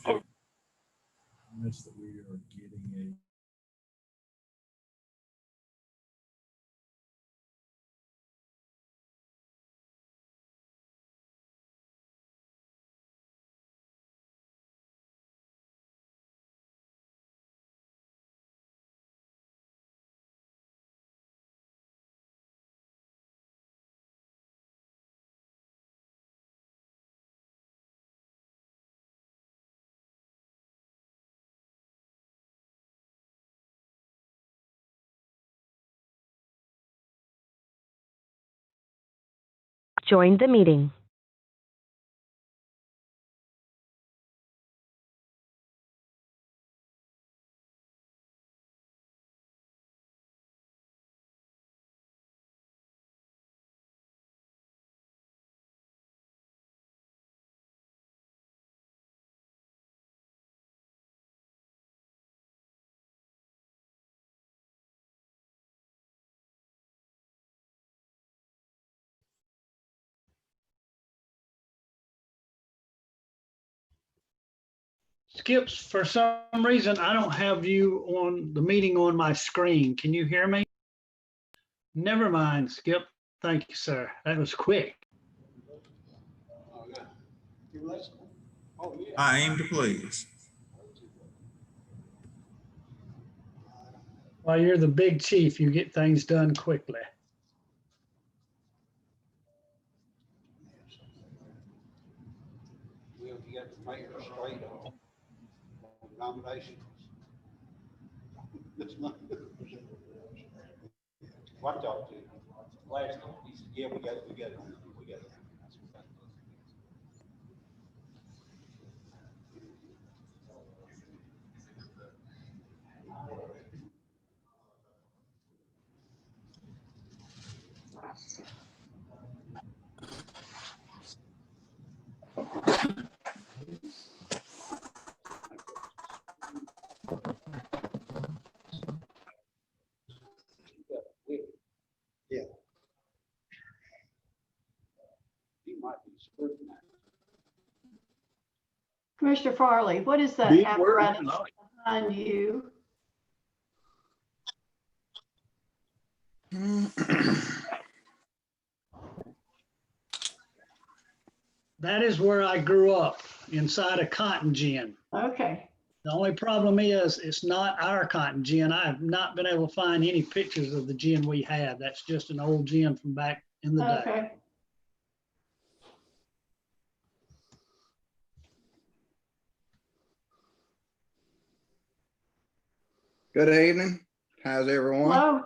That we are getting Join the meeting. Skips, for some reason, I don't have you on the meeting on my screen. Can you hear me? Never mind, Skip. Thank you, sir. That was quick. I aim to please. While you're the big chief, you get things done quickly. We'll get the mayor straight on nominations. What I talked to him last time, he said, yeah, we got it. Yeah. He might be scrutinized. Commissioner Farley, what is that apparatus behind you? That is where I grew up, inside a cotton gin. Okay. The only problem is it's not our cotton gin. I have not been able to find any pictures of the gin we had. That's just an old gin from back in the day. Okay. Good evening. How's everyone? Hello.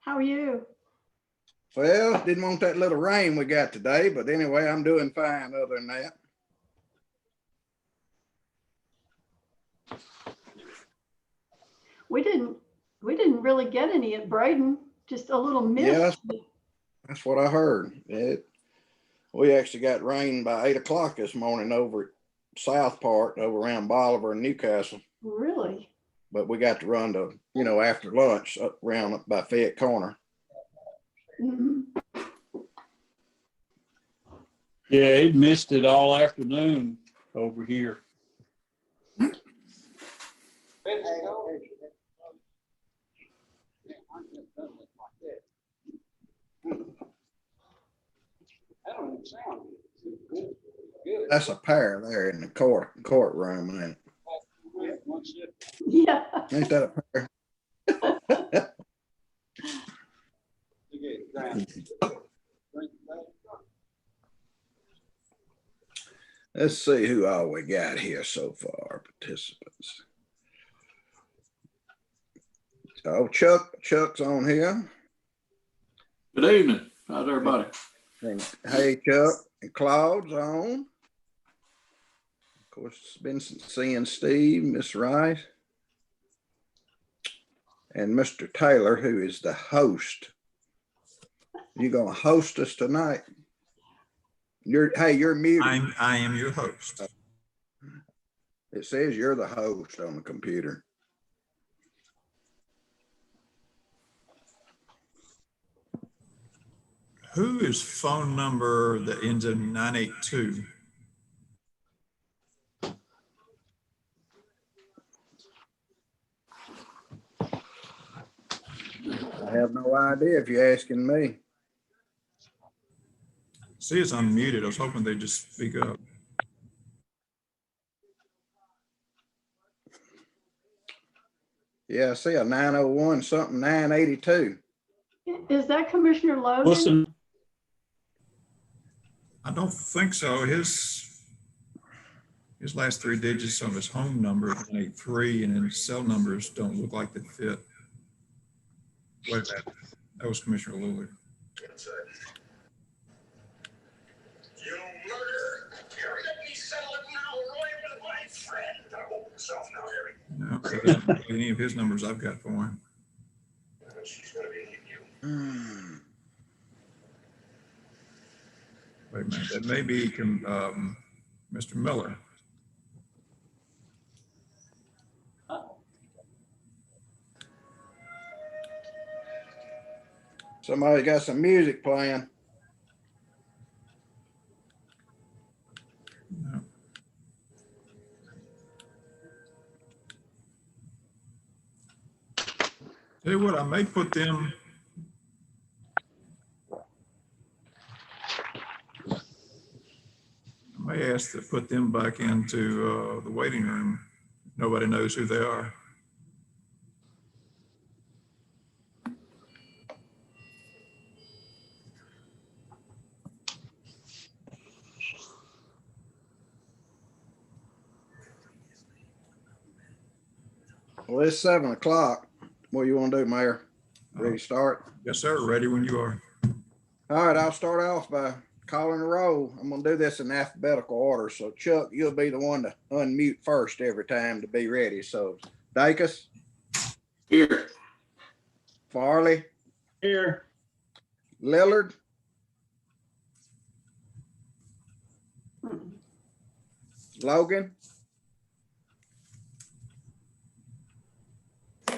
How are you? Well, didn't want that little rain we got today, but anyway, I'm doing fine other than that. We didn't really get any at Braden, just a little mist. Yeah, that's what I heard. We actually got rain by 8 o'clock this morning over at South Park, over around Bolivar and Newcastle. Really? But we got to run to, after lunch up around by Fayette Corner. Mm-hmm. Yeah, it missed it all afternoon over here. That's a pair there in the courtroom, man. Yeah. Ain't that a pair? Let's see who all we got here so far, participants. Oh, Chuck's on here. Good evening. How's everybody? And hey, Chuck, and Claude's on. Of course, been seeing Steve, Miss Rice, and Mr. Taylor, who is the host. You gonna host us tonight? You're muted. I am your host. It says you're the host on the computer. Who is phone number that ends in 982? I have no idea if you're asking me. See, it's unmuted. I was hoping they'd just speak up. Yeah, I see a 901 something 982. Is that Commissioner What's Logan? the, I don't think so. His last three digits of his home number is 183, and his cell numbers don't look like they fit. Wait a minute. That was Commissioner Lillard. You murder! Harry, let me settle it now, Roy, with my friend. Hold yourself now, Harry. No, that doesn't look like any of his numbers I've got for him. She's gonna be hitting you. Wait a minute. That may be Mr. Miller. Somebody got some music playing. No. Tell you what, I may put them. I may ask to put them back into the waiting room. Nobody knows who they are. Well, it's 7 o'clock. What do you want to do, Mayor? Ready to start? Yes, sir. Ready when you are. All right, I'll start off by calling a roll. I'm gonna do this in alphabetical order. So Chuck, you'll be the one to unmute first every time to be ready. So Dacus, here, Farley, Here, Lillard, Logan,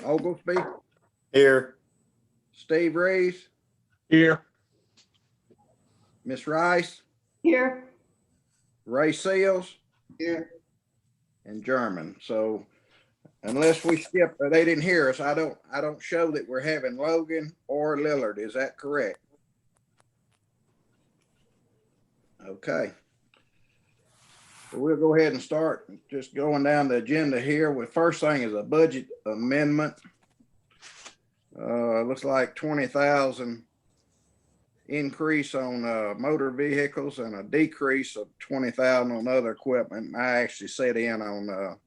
Oglesby, Here. Steve Reeves, here, Miss Rice, Here, Ray Seals, Here. and German. So unless we skip, or they didn't hear us, I don't show that we're having Logan or Lillard. Is that correct? Okay. So we'll go ahead and start just going down the agenda here. With first thing is a budget amendment. Looks like 20,000 increase on motor vehicles and a decrease of 20,000 on other equipment. I actually sat in on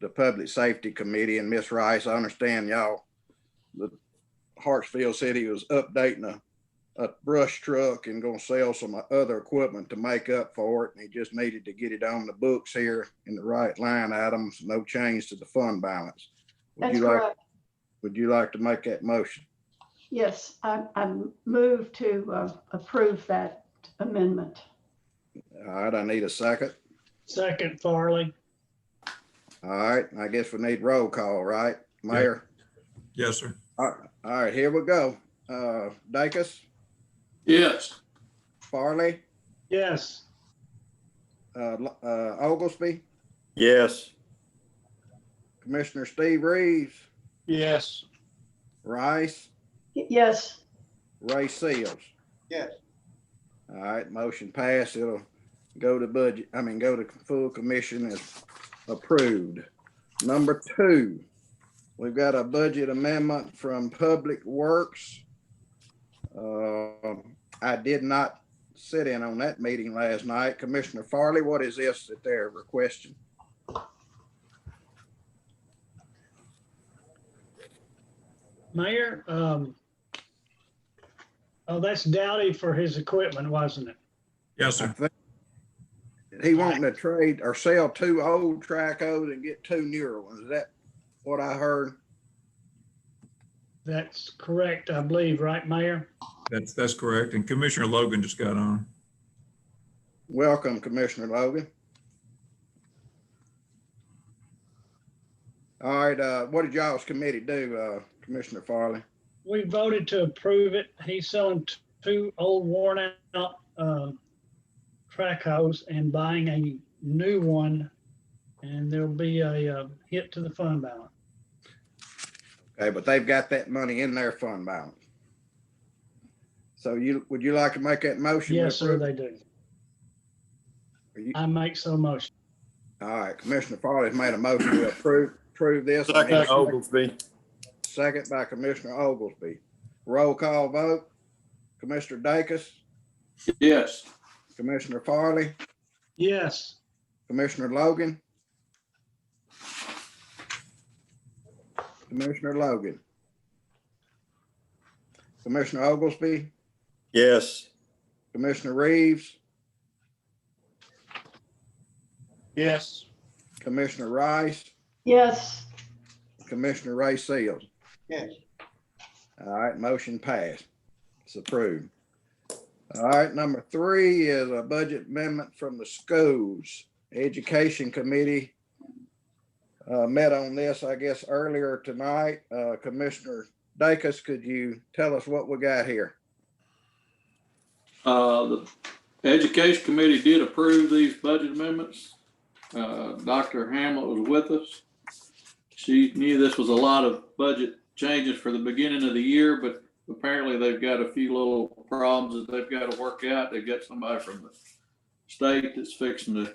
the Public Safety Committee, and Miss Rice, I understand y'all, the Hartsfield City was updating a brush truck and gonna sell some other equipment to make up for it. And he just needed to get it on the books here in the right line items, no change to the fund balance. that's correct. Would you like to make that motion? Yes, I move to approve that amendment. All right, I need a second. second Farley. All right, I guess we need roll call, right, Mayor? Yes, sir. All right, here we go. Dacus, yes, Farley, Yes, Oglesby, Yes. Commissioner Steve Reeves, yes, Rice, Yes, Ray Seals. Yes. All right, motion passed. It'll go to budget, go to full commission as approved. Number 2, we've got a budget amendment from Public Works. I did not sit in on that meeting last night. Commissioner Farley, what is this that they're requesting? Mayor, oh, that's Dowdy for his equipment, wasn't it? Yes, I sir. think he wanting to trade or sell 2 old Tracos and get 2 newer ones. Is that what I heard? That's correct, I believe, right, Mayor? That's correct. And Commissioner Logan just got on. Welcome, Commissioner Logan. All right, what did y'all's committee do, Commissioner Farley? We voted to approve it. He's selling 2 old worn out track hose and buying a new one, and there'll be a hit to the fund balance. Okay, but they've got that money in their fund balance. So would you like to make that motion? to Yes, sir, approve? they do. Are you- I make so motion. All right, Commissioner Farley's made a motion to approve this. I need Second, a Oglesby. second by Commissioner Oglesby. Roll call vote. Commissioner Dacus, Yes. Commissioner Farley, Yes, Commissioner Logan. Commissioner Logan. Commissioner Oglesby, Yes. Commissioner Reeves, Yes. Commissioner Rice, Yes, Commissioner Ray Seals. Yes. All right, motion passed. It's approved. All right, number 3 is a budget amendment from the schools. Education Committee met on this, I guess, earlier tonight. Commissioner Dacus, could you tell us what we got here? The Education Committee did approve these budget amendments. Dr. Hamlet was with us. She knew this was a lot of budget changes for the beginning of the year, but apparently they've got a few little problems that they've got to work out. They've got somebody from the state that's fixing to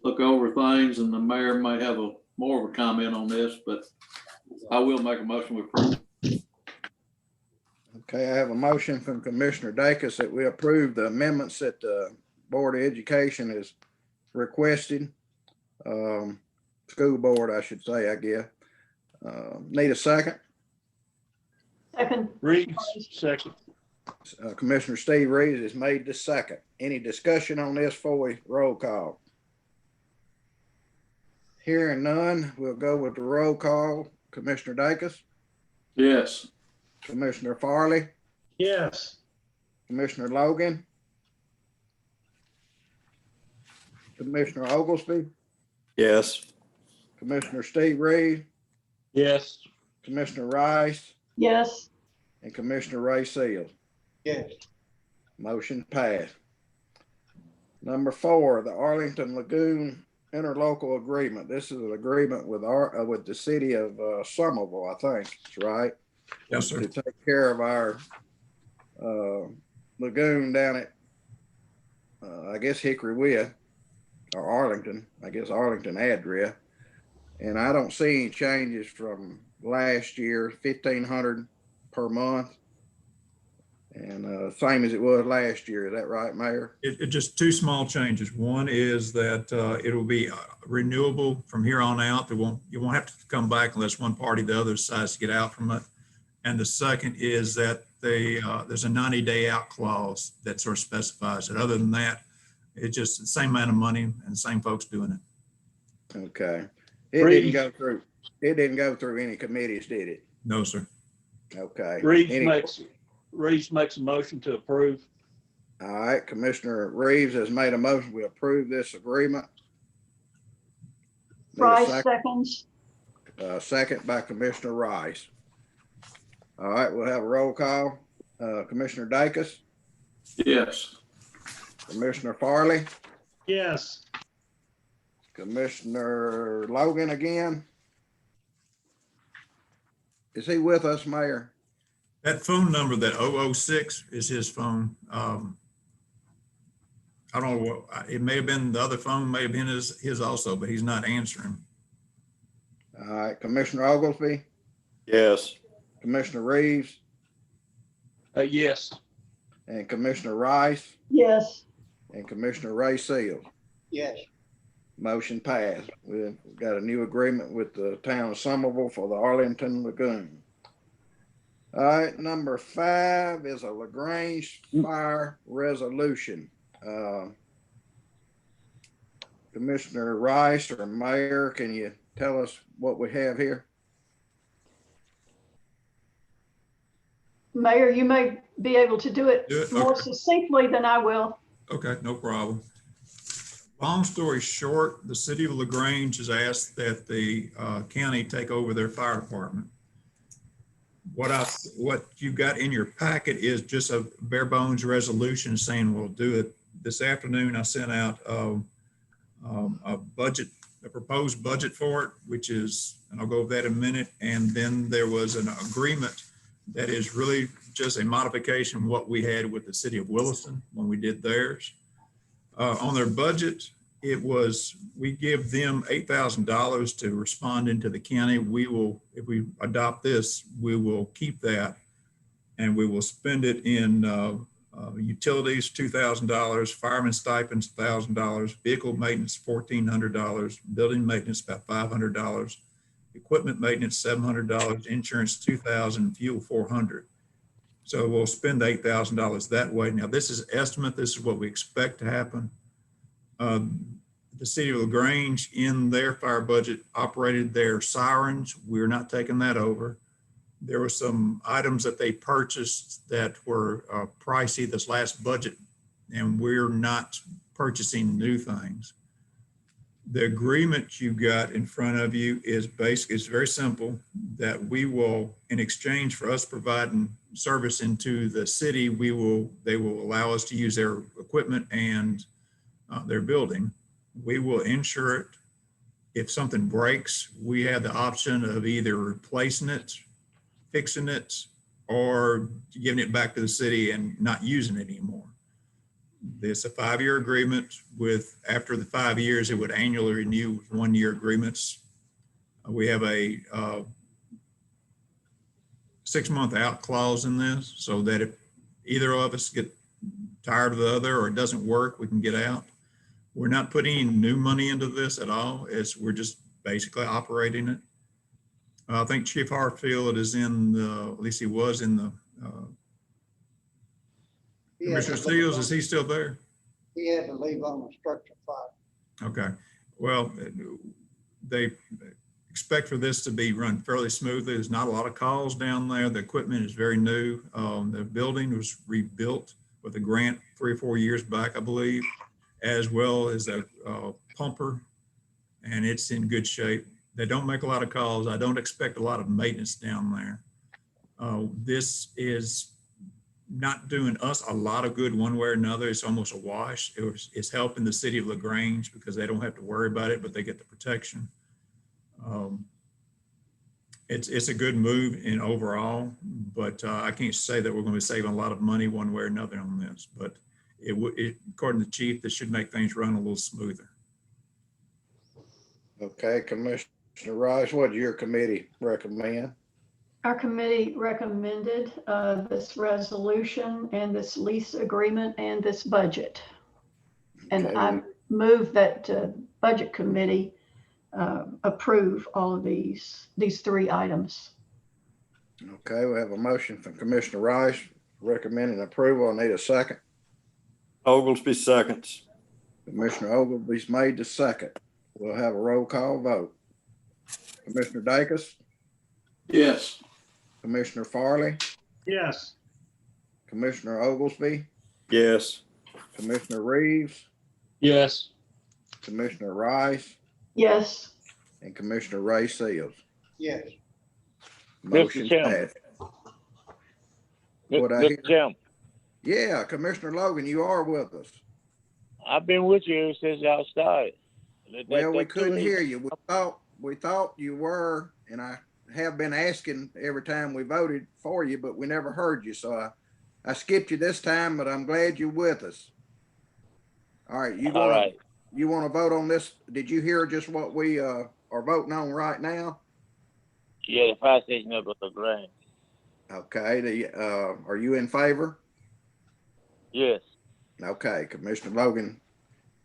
look over things, and the mayor might have more of a comment on this, but I will make a motion with approve. Okay, I have a motion from Commissioner Dacus that we approve the amendments that the Board of Education has requested. School Board, I should say, I guess. Need a second? second. Reeves, second. Commissioner Steve Reeves has made the second. Any discussion on this before we roll call? Hearing none, we'll go with the roll call. Commissioner Dacus, Yes. Commissioner Farley, yes, Commissioner Logan, Commissioner Oglesby, Yes. Commissioner Steve Reeves, Yes. Commissioner Rice, Yes, and Commissioner Ray Seals. Yes. Motion passed. Number 4, the Arlington Lagoon interlocal agreement. This is an agreement with the city of Somerville, I think, that's right, Yes, sir. to take care of our lagoon down at, I guess Hickory Wea, or Arlington, I guess Arlington address. And I don't see any changes from last year, 1,500 per month. And same as it was last year. Is that right, Mayor? It just 2 small changes. One is that it'll be renewable from here on out. You won't have to come back unless one party or the other decides to get out from it. And the second is that there's a 90-day out clause that sort of specifies it. Other than that, it's just the same amount of money and the same folks doing it. Okay. It didn't go through. It didn't go through any committees, did it? No, sir. Okay. Reeves makes a motion to approve. All right, Commissioner Reeves has made a motion. We approve this agreement. Need a Rice second? seconds. Second by Commissioner Rice. All right, we'll have a roll call. Commissioner Dacus, Yes. Commissioner Farley, yes, Commissioner Logan again. Is he with us, Mayor? That phone number, that 006 is his phone. I don't know what, it may have been the other phone, may have been his also, but he's not answering. All right, Commissioner Oglesby, Yes. Commissioner Reeves, Yes. and Commissioner Rice, Yes, and Commissioner Ray Seals. Yes. Motion passed. We've got a new agreement with the town of Somerville for the Arlington Lagoon. All right, number 5 is a LaGrange fire resolution. Commissioner Rice or Mayor, can you tell us what we have here? Mayor, you may be able to do it Do it? more Okay. succinctly than I will. Okay, no problem. Long story short, the city of LaGrange has asked that the county take over their fire department. What you got in your packet is just a bare bones resolution saying we'll do it. This afternoon, I sent out a budget the proposed budget for it, which is, and I'll go over that in a minute. And then there was an agreement that is really just a modification of what we had with the city of Williston when we did theirs. On their budget, it was, we give them $8,000 to respond into the county. We will, if we adopt this, we will keep that and we will spend it in utilities, $2,000, fireman stipends, $1,000, vehicle maintenance, $1,400, building maintenance, about $500, equipment maintenance, $700, insurance, $2,000, fuel, $400. So we'll spend $8,000 that way. Now, this is estimate. This is what we expect to happen. The city of LaGrange in their fire budget operated their sirens. We're not taking that over. There were some items that they purchased that were pricey this last budget, and we're not purchasing new things. The agreement you got in front of you is basic. It's very simple, that we will, in exchange for us providing service into the city, they will allow us to use their equipment and their building. We will insure it. If something breaks, we have the option of either replacing it, fixing it, or giving it back to the city and not using it anymore. It's a 5-year agreement with, after the 5 years, it would annually renew with 1-year agreements. We have a 6-month out clause in this, so that if either of us get tired of the other or it doesn't work, we can get out. We're not putting any new money into this at all. We're just basically operating it. I think Chief Hartfield is in the, at least he was in the, Commissioner Steele, is he still there? He had to leave on a structure fire. Okay. Well, they expect for this to be run fairly smoothly. There's not a lot of calls down there. The equipment is very new. The building was rebuilt with a grant 3 or 4 years back, I believe, as well as a pumper, and it's in good shape. They don't make a lot of calls. I don't expect a lot of maintenance down there. This is not doing us a lot of good one way or another. It's almost a wash. It's helping the city of LaGrange because they don't have to worry about it, but they get the protection. It's a good move in overall, but I can't say that we're going to be saving a lot of money one way or another on this, but according to the chief, this should make things run a little smoother. Okay, Commissioner Rice, what did your committee recommend? Our committee recommended this resolution and this lease agreement and this budget. And Okay. I move that budget committee approve all of these 3 items. Okay, we have a motion from Commissioner Rice recommending approval. I need a second. Oglesby seconds. Commissioner Ogilvy's made the second. We'll have a roll call vote. Commissioner Dacus, Yes. Commissioner Farley, Yes. Commissioner Oglesby, Yes. Commissioner Reeves, Yes. Commissioner Rice, Yes, and Commissioner Ray Seals. Yes. Motion Chairman. passed. What I hear? Mr. Chairman, Yeah, Commissioner Logan, you are with us. I've been with you since y'all started. Well, we couldn't hear you. We thought you were, and I have been asking every time we voted for you, but we never heard you. So I skipped you this time, but I'm glad you're with us. All right, you want to vote on this? Did you hear just what we are voting on right now? Yeah, the fire station up at the Grange. Okay, are you in favor? Yes. Okay, Commissioner Logan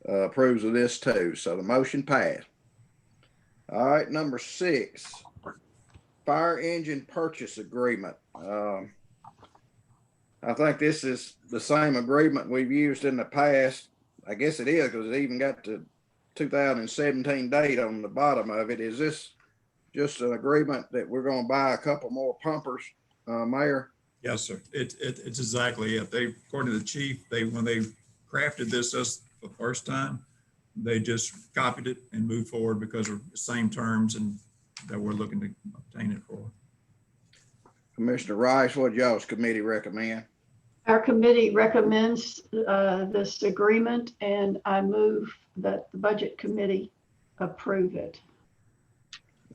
approves of this too, so the motion passed. All right, number 6, fire engine purchase agreement. I think this is the same agreement we've used in the past. I guess it is because it even got the 2017 date on the bottom of it. Is this just an agreement that we're going to buy a couple more pumpers, Mayor? Yes, sir. It's exactly it. According to the chief, when they crafted this the first time, they just copied it and moved forward because of the same terms and that we're looking to obtain it for. Commissioner Rice, what y'all's committee recommend? our committee recommends this agreement, and I move that the budget committee approve it.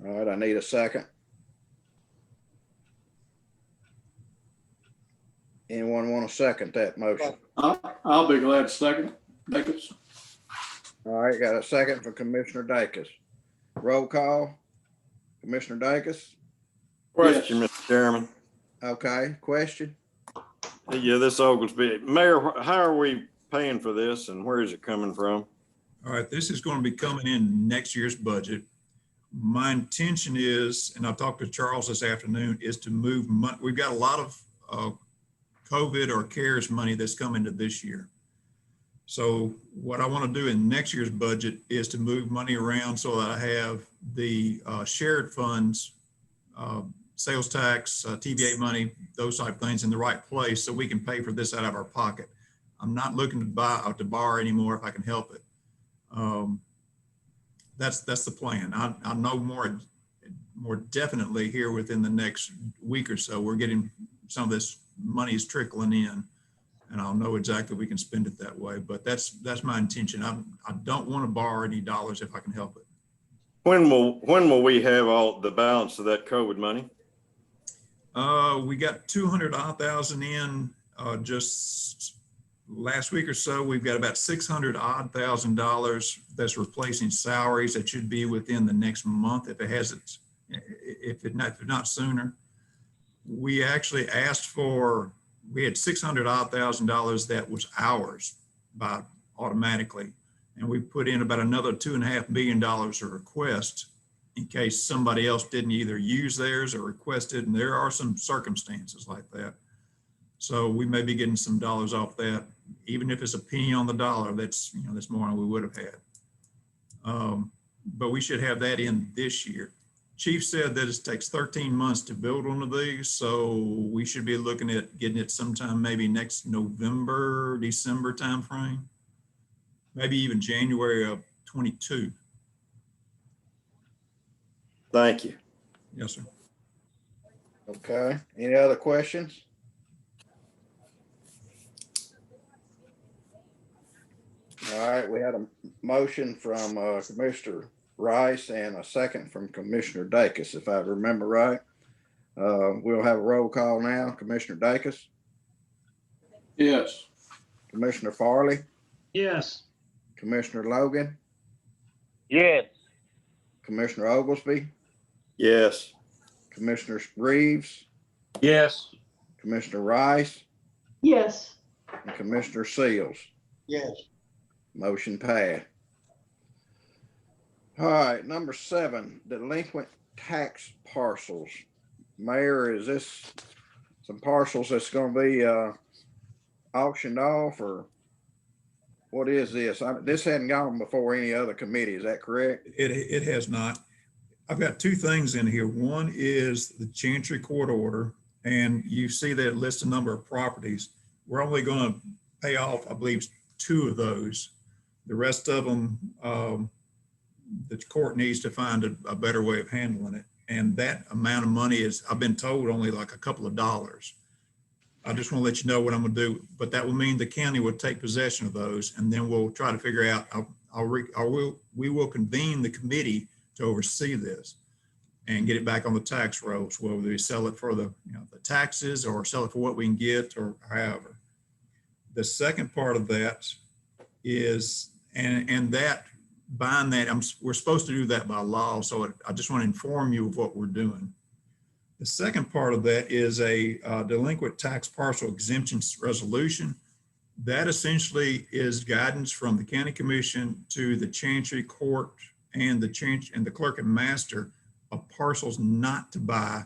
All right, I need a second. Anyone want to second that motion? I'll be glad to second it. Dacus. All right, got a second from Commissioner Dacus. Roll call. Commissioner Dacus? Question, Yes. Mr. Chairman. Okay, question? Yeah, this Oglesby. Mayor, how are we paying for this and where is it coming from? All right, this is going to be coming in next year's budget. My intention is, and I talked to Charles this afternoon, is to move money. We've got a lot of COVID or CARES money that's coming to this year. So what I want to do in next year's budget is to move money around so that I have the shared funds, sales tax, TVA money, those type of things in the right place so we can pay for this out of our pocket. I'm not looking to borrow anymore if I can help it. That's the plan. I know more definitely here within the next week or so, we're getting some of this money is trickling in, and I'll know exactly we can spend it that way. But that's my intention. I don't want to borrow any dollars if I can help it. When will we have all the balance of that COVID money? We got 200,000 in just last week or so. We've got about $600,000 that's replacing salaries that should be within the next month if it hasn't, if not sooner. We actually asked for, we had $600,000 that was ours by automatically. And we put in about another $2.5 million of request in case somebody else didn't either use theirs or request it. And there are some circumstances like that. So we may be getting some dollars off that, even if it's a penny on the dollar, that's, that's more than we would have had. But we should have that in this year. Chief said that it takes 13 months to build one of these. So we should be looking at getting it sometime maybe next November, December timeframe, maybe even January of 22. Thank you. Yes, sir. Okay, any other questions? All right, we had a motion from Commissioner Rice and a second from Commissioner Dacus, if I remember right. We'll have a roll call now. Commissioner Dacus, Yes. Commissioner Farley, Yes. Commissioner Logan, Yes. Commissioner Oglesby, Yes. Commissioner Reeves, Yes. Commissioner Rice, Yes, and Commissioner Seals. Yes. Motion passed. All right, number 7, delinquent tax parcels. Mayor, is this some parcels that's going to be auctioned off, or what is this? This hadn't gone before any other committee, is that correct? It has not. I've got two things in here. One is the Chancery Court order, and you see that it lists a number of properties. We're only going to pay off, I believe, 2 of those. The rest of them, the court needs to find a better way of handling it. And that amount of money is, I've been told, only like a couple of dollars. I just want to let you know what I'm going to do, but that will mean the county will take possession of those, and then we'll try to figure out, we will convene the committee to oversee this and get it back on the tax rolls, whether we sell it for the, the taxes or sell it for what we can get or however. The second part of that is, and that buying that, we're supposed to do that by law. So I just want to inform you of what we're doing. The second part of that is a delinquent tax parcel exemption resolution. That essentially is guidance from the county commission to the Chancery Court and the clerk and master of parcels not to buy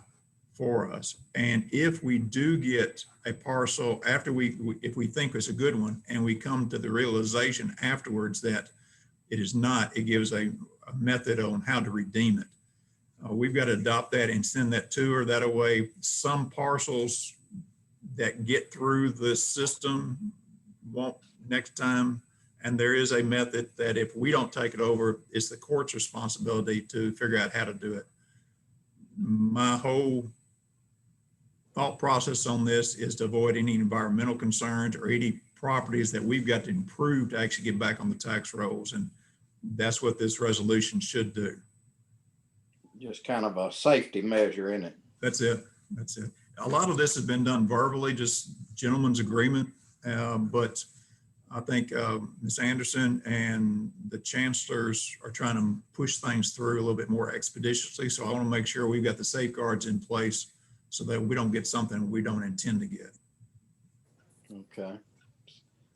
for us. And if we do get a parcel after if we think it's a good one and we come to the realization afterwards that it is not, it gives a method on how to redeem it. We've got to adopt that and send that to her. That way, some parcels that get through the system won't next time. And there is a method that if we don't take it over, it's the court's responsibility to figure out how to do it. My whole thought process on this is to avoid any environmental concerns or any properties that we've got to improve to actually get back on the tax rolls. And that's what this resolution should do. Just kind of a safety measure, isn't it? That's it. That's it. A lot of this has been done verbally, just gentleman's agreement. But I think Ms. Anderson and the chancellors are trying to push things through a little bit more expeditiously. So I want to make sure we've got the safeguards in place so that we don't get something we don't intend to get. Okay.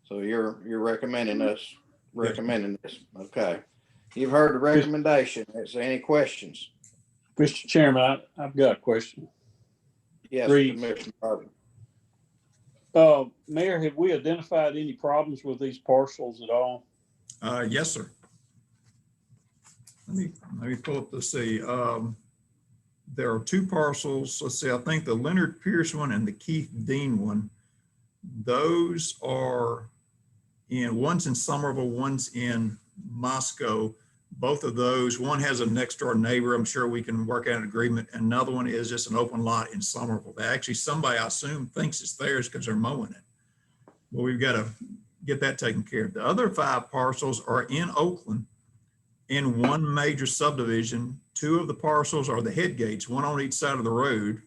So you're recommending this. Okay. You've heard the recommendation. Is there any questions? Mr. Chairman, I've got a question. Yes, Reed. Commissioner Harvey. Mayor, have we identified any problems with these parcels at all? Yes, sir. Let me pull up to see. There are two parcels. Let's see, I think the Leonard Pierce one and the Keith Dean one, those are one's in Somerville, one's in Moscow. Both of those, one has a next door neighbor. I'm sure we can work out an agreement. Another one is just an open lot in Somerville. Actually, somebody I assume thinks it's theirs because they're mowing it. Well, we've got to get that taken care of. The other 5 parcels are in Oakland in one major subdivision. 2 of the parcels are the head gates, one on each side of the road.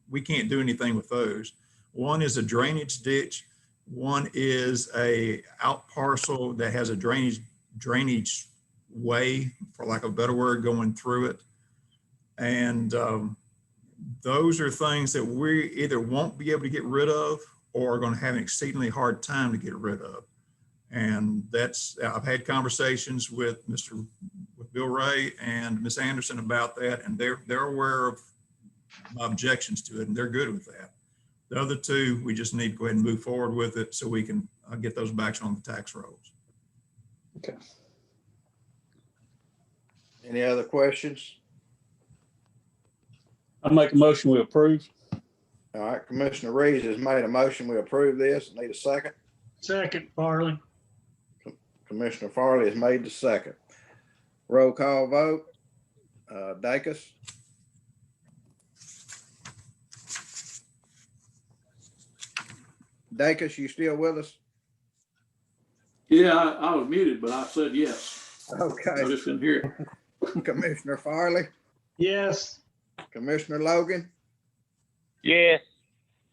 We can't do anything with those. One is a drainage ditch. One is a out parcel that has a drainage way, for lack of a better word, going through it. And those are things that we either won't be able to get rid of or are going to have an exceedingly hard time to get rid of. And I've had conversations with Bill Ray and Ms. Anderson about that, and they're aware of my objections to it, and they're good with that. The other 2, we just need to go ahead and move forward with it so we can get those back on the tax rolls. Okay. Any other questions? I make a motion we approve. All right, Commissioner Reeves has made a motion. We approve this. Need a second. Second, Farley. Commissioner Farley has made the second. Roll call vote. Dacus. Dacus, you still with us? Yeah, I was muted, but I said yes. I Okay. just didn't hear it. Commissioner Farley, Yes. Commissioner Logan, Yes.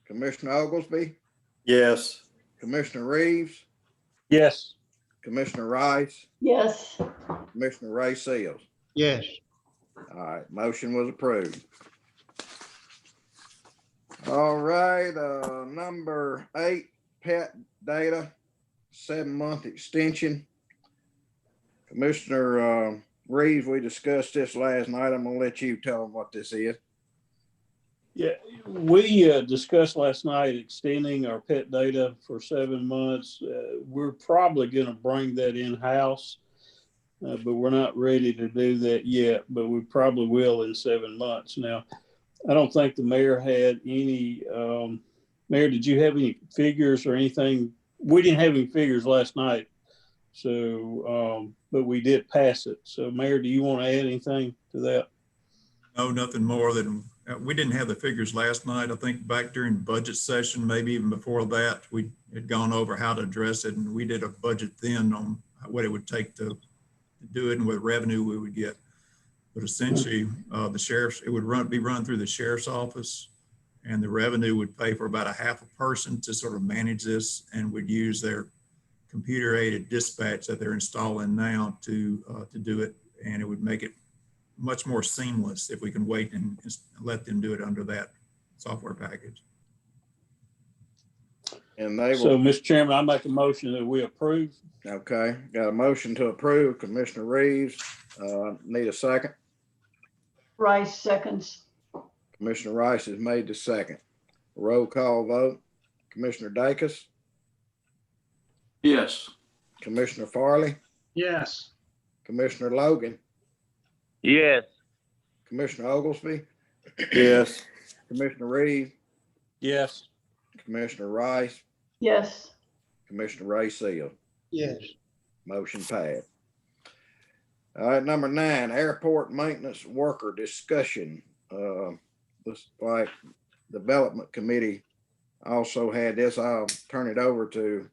Commissioner Oglesby, Yes. Commissioner Reeves, Yes. Commissioner Rice, Yes, Commissioner Ray Seals. Yes. All right, motion was approved. All right, number 8, pet data, 7-month extension. Commissioner Reeves, we discussed this last night. I'm gonna let you tell them what this is. Yeah, we discussed last night extending our pet data for 7 months. We're probably going to bring that in-house, but we're not ready to do that yet, but we probably will in 7 months. Now, I don't think the mayor had any, Mayor, did you have any figures or anything? We didn't have any figures last night, so, but we did pass it. So Mayor, do you want to add anything to that? No, nothing more than, we didn't have the figures last night. I think back during budget session, maybe even before that, we had gone over how to address it, and we did a budget then on what it would take to do it and what revenue we would get. But essentially, the sheriff's, it would be run through the sheriff's office, and the revenue would pay for about a half a person to sort of manage this, and would use their computer-aided dispatch that they're installing now to do it, and it would make it much more seamless if we can wait and let them do it under that software package. And they So, will, Mr. Chairman, I make a motion that we approve. okay, got a motion to approve. Commissioner Reeves, need a second. Rice seconds. Commissioner Rice has made the second. Roll call vote. Commissioner Dacus, Yes. Commissioner Farley, Yes. Commissioner Logan, Yes. Commissioner Oglesby, Yes. Commissioner Reeves, Yes. Commissioner Rice, Yes, Commissioner Ray Seal. Yes. Motion passed. All right, number 9, airport maintenance worker discussion. Looks like development committee also had this. I'll turn it over to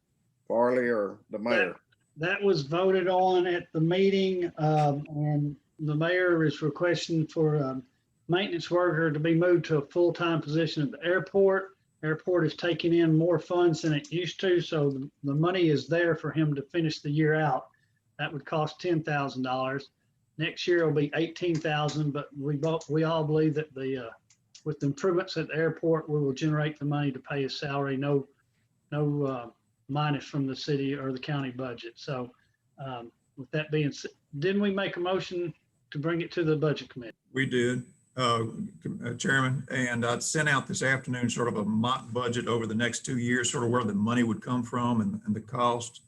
Farley or the mayor. That was voted on at the meeting, and the mayor is requesting for a maintenance worker to be moved to a full-time position at the airport. Airport is taking in more funds than it used to, so the money is there for him to finish the year out. That would cost $10,000. Next year it'll be $18,000, but we all believe that with the improvements at the airport, we will generate the money to pay his salary. No minus from the city or the county budget. So with that being said, didn't we make a motion to bring it to the budget committee? We did, Chairman, and I'd sent out this afternoon sort of a mock budget over the next 2 years, sort of where the money would come from and the cost.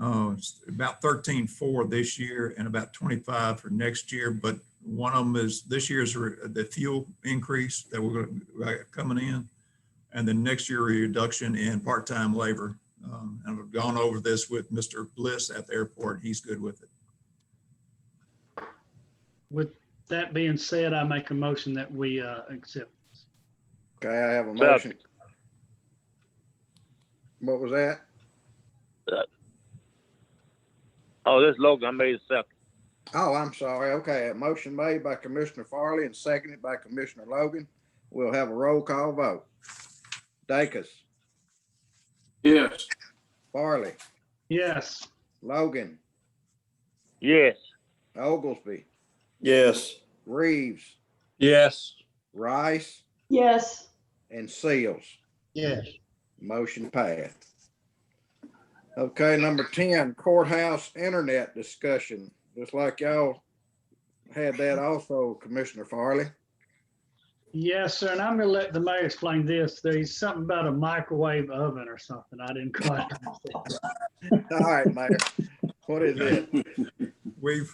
It's about 13.4 this year and about 25 for next year. But one of them is this year's the fuel increase that we're going to coming in, and then next year a reduction in part-time labor. And I've gone over this with Mr. Bliss at the airport. He's good with it. With that being said, I make a motion that we accept. Okay, I have a motion. What was that? Oh, this is Logan. I made a second. Oh, I'm sorry. Okay, a motion made by Commissioner Farley and seconded by Commissioner Logan. We'll have a roll call vote. Dacus, Yes. Farley, Yes. Logan, Yes. Oglesby, Yes. Reeves, Yes. Rice, Yes. and Seals. Yes. Motion passed. Okay, number 10, courthouse internet discussion. Just like y'all had that also, Commissioner Farley. Yes, sir. And I'm going to let the mayor explain this. There's something about a microwave oven or something. I didn't quite understand. All right, Mayor. What is it? A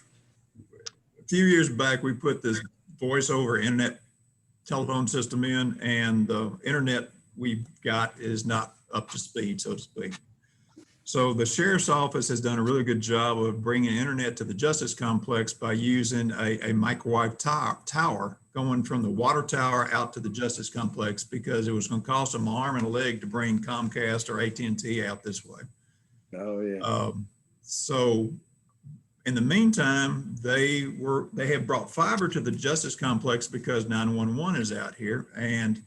few years back, we put this voice over internet telephone system in, and the internet we've got is not up to speed, so to speak. So the sheriff's office has done a really good job of bringing internet to the justice complex by using a microwave tower going from the water tower out to the justice complex, because it was going to cost them an arm and a leg to bring Comcast or AT&T out this way. Oh, yeah. So in the meantime, they have brought fiber to the justice complex because 911 is out here, and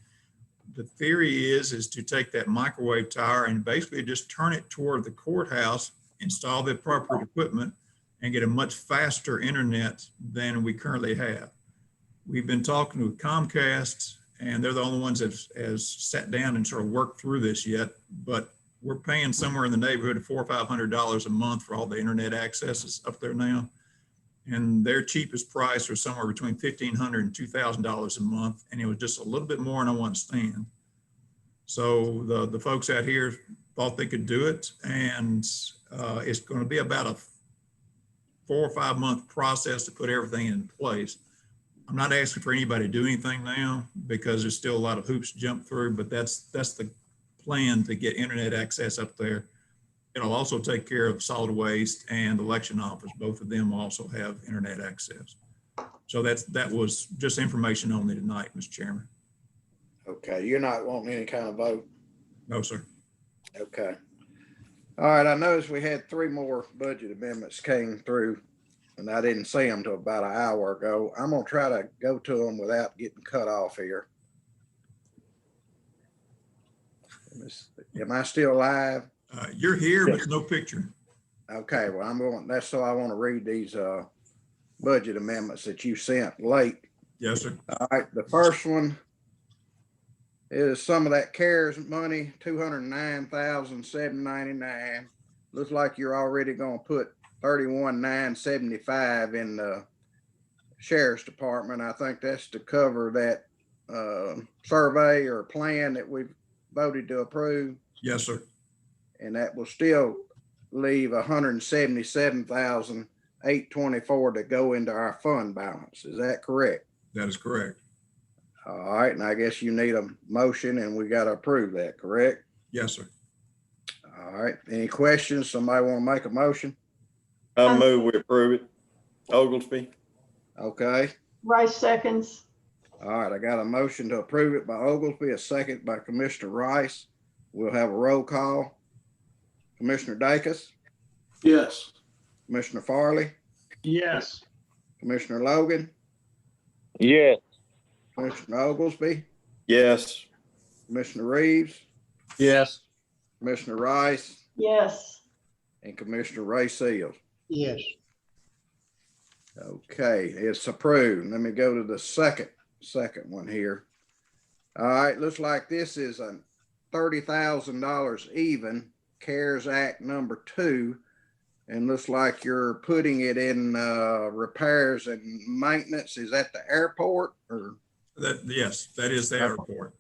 the theory is to take that microwave tower and basically just turn it toward the courthouse, install the appropriate equipment, and get a much faster internet than we currently have. We've been talking with Comcast, and they're the only ones that has sat down and sort of worked through this yet, but we're paying somewhere in the neighborhood of $400 or $500 a month for all the internet accesses up there now. And their cheapest price was somewhere between $1,500 and $2,000 a month. And it was just a little bit more than I want to stand. So the folks out here thought they could do it. And it's going to be about a 4 or 5 month process to put everything in place. I'm not asking for anybody to do anything now because there's still a lot of hoops to jump through, but that's the plan to get internet access up there. It'll also take care of solid waste and election office. Both of them also have internet access. So that was just information only tonight, Mr. Chairman. Okay, you're not wanting any kind of vote? No, sir. Okay. All right, I noticed we had 3 more budget amendments came through, and I didn't see them till about an hour ago. I'm gonna try to go to them without getting cut off here. Am I still live? You're here, but no picture. Okay, well, that's so I want to read these budget amendments that you sent late. Yes, sir. All right, the first one is some of that CARES money, $209,799. Looks like you're already gonna put $31,975 in the sheriff's department. I think that's to cover that survey or plan that we've voted to approve. Yes, sir. And that will still leave $177,824 to go into our fund balance. Is that correct? That is correct. All right, and I guess you need a motion and we got to approve that, correct? Yes, sir. All right, any questions? Somebody want to make a motion? I move we approve it. Oglesby. Okay, Rice seconds. all right, I got a motion to approve it by Oglesby, a second by Commissioner Rice. We'll have a roll call. Commissioner Dacus, Yes. Commissioner Farley, Yes. Commissioner Logan, Yes. Commissioner Oglesby, Yes. Commissioner Reeves, Yes. Commissioner Rice, Yes. and Commissioner Ray Seals. Yes. Okay, it's approved. Let me go to the second one here. All right, looks like this is a $30,000 even CARES Act number 2. And looks like you're putting it in repairs and maintenance. Is that the airport or? Yes, that is the airport.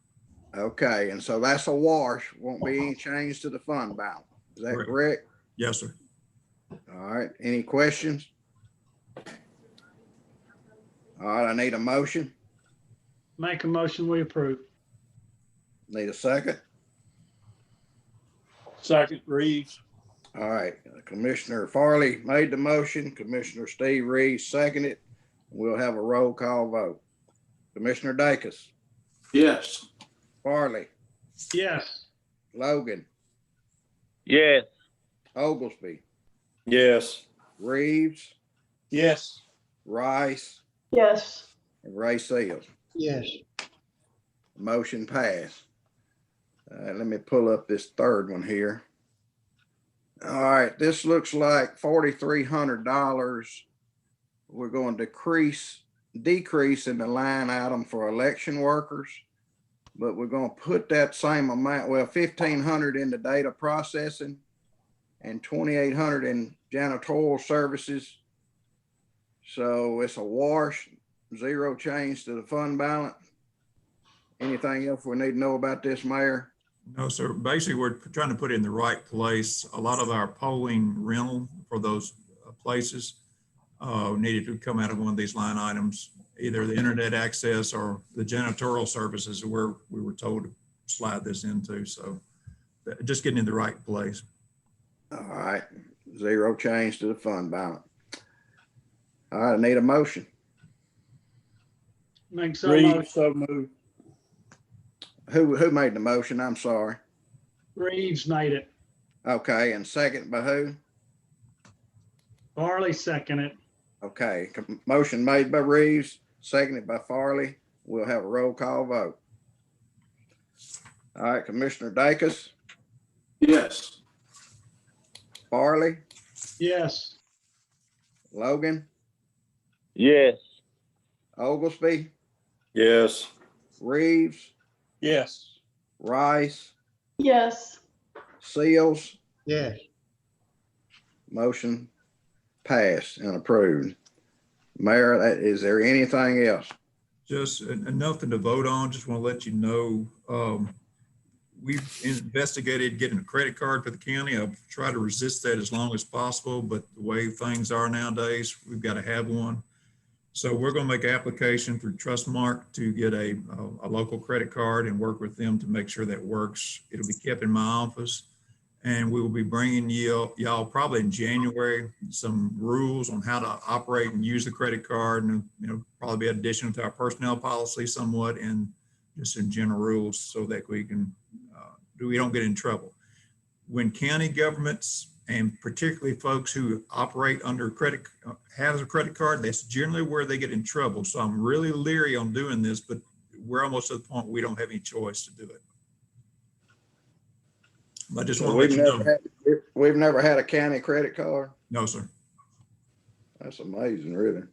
Okay, and so that's a wash. Won't be any change to the fund balance. Is that correct? Yes, sir. All right, any questions? All right, I need a motion. Make a motion, we approve. Need a second. Second, Reeves. All right, Commissioner Farley made the motion. Commissioner Steve Reeves seconded. We'll have a roll call vote. Commissioner Dacus, Yes. Farley, Yes. Logan, Yes. Oglesby, Yes. Reeves, Yes. Rice, Yes. and Ray Seals. Yes. Motion passed. Let me pull up this third one here. All right, this looks like $4,300. We're going to decrease in the line item for election workers, but we're going to put that same amount, well, 1,500 into data processing and 2,800 in janitorial services. So it's a wash, zero change to the fund balance. Anything else we need to know about this, Mayor? No, sir. Basically, we're trying to put it in the right place. A lot of our polling rental for those places needed to come out of one of these line items, either the internet access or the janitorial services where we were told to slide this into. So just getting in the right place. All right, zero change to the fund balance. All right, I need a motion. Make some motion. Reeves, so moved. Who made the motion? I'm sorry. Reeves made it. Okay, and second by who? Farley seconded. Okay, motion made by Reeves, seconded by Farley. We'll have a roll call vote. All right, Commissioner Dacus, Yes. Farley, Yes. Logan, Yes. Oglesby, Yes. Reeves, Yes. Rice, Yes. Seals. Yes. Motion passed and approved. Mayor, is there anything else? Just nothing to vote on. Just want to let you know, we've investigated getting a credit card for the county. I've tried to resist that as long as possible, but the way things are nowadays, we've got to have one. So we're going to make an application through Trustmark to get a local credit card and work with them to make sure that works. It'll be kept in my office, and we will be bringing y'all probably in January some rules on how to operate and use the credit card, and probably be additional to our personnel policy somewhat, and just in general rules so that we can we don't get in trouble. When county governments and particularly folks who operate under has a credit card, that's generally where they get in trouble. So I'm really leery on doing this, but we're almost at the point we don't have any choice to do it. I just want to let you know. We've never had a county credit card? No, sir. That's amazing, really.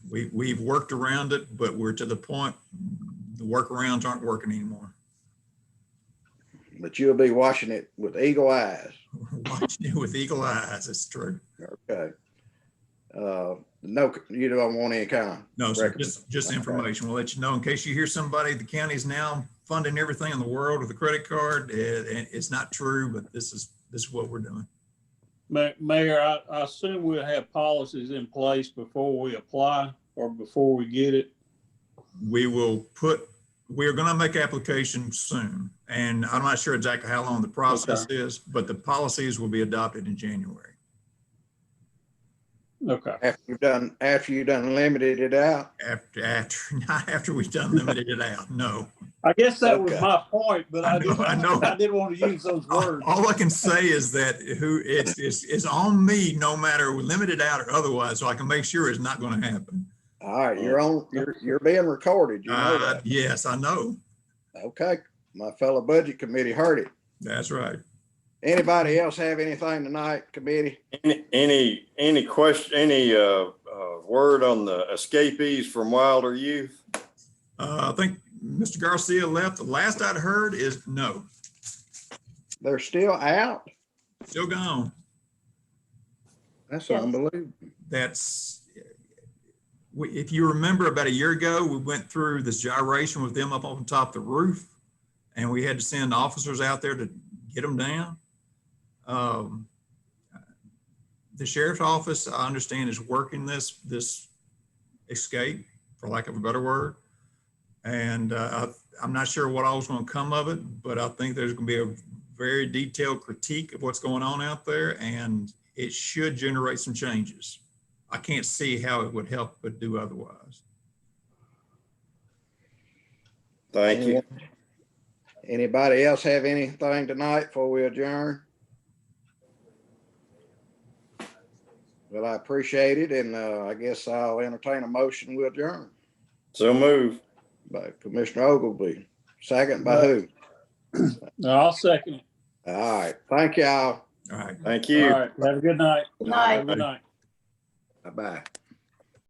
We've worked around it, but we're to the point the workarounds aren't working anymore. But you'll be watching it with eagle eyes. Watching it with eagle eyes, it's true. Okay. No, you don't want any kind of. No, sir, just information. We'll let you know in case you hear somebody, the county's now funding everything in the world with a credit card. And it's not true, but this is what we're doing. Mayor, I assume we'll have policies in place before we apply or before we get it. We're going to make applications soon, and I'm not sure exactly how long the process is, but the policies will be adopted in January. Okay. After you've done limited it out. Not after we've done limited it out. No. I guess that was Okay. my point, but I know. I didn't want to use those words. All I can say is that it's on me, no matter limited out or otherwise, so I can make sure it's not going to happen. All right, you're being recorded. You know that. Yes, I know. Okay, my fellow budget committee heard it. That's right. Anybody else have anything tonight, committee? Any question, any word on the escapees from Wilder Youth? I think Mr. Garcia left. The last I'd heard is no, They're still out? still gone. That's Yes. unbelievable. If you remember about a year ago, we went through this gyration with them up on top of the roof, and we had to send officers out there to get them down. The sheriff's office, I understand, is working this escape, for lack of a better word. And I'm not sure what all's going to come of it, but I think there's going to be a very detailed critique of what's going on out there, and it should generate some changes. I can't see how it would help but do otherwise. Thank you. Anybody else have anything tonight before we adjourn? Well, I appreciate it, and I guess I'll entertain a motion. We adjourn. So move. By Commissioner Ogleby. Second by who? I'll second it. All right. Thank y'all. All right. Thank All you. right. Have a good night. Good night. Have a good night. Bye-bye.